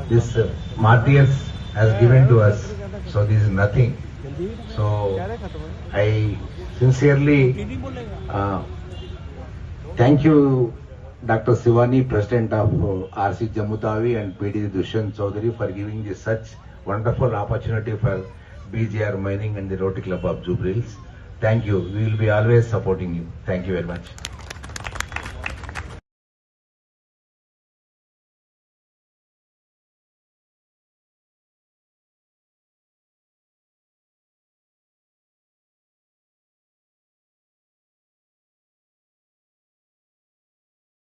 this martyrs has given to us. So this is nothing. So I sincerely thank you, Dr. Sivani, President of RC Jammu Tawi, and PD Dushyant Chaudhary for giving this such wonderful opportunity for BGR Mining and the Rotary Club of Jubilee Hills. Thank you. We will be always supporting you. Thank you very much.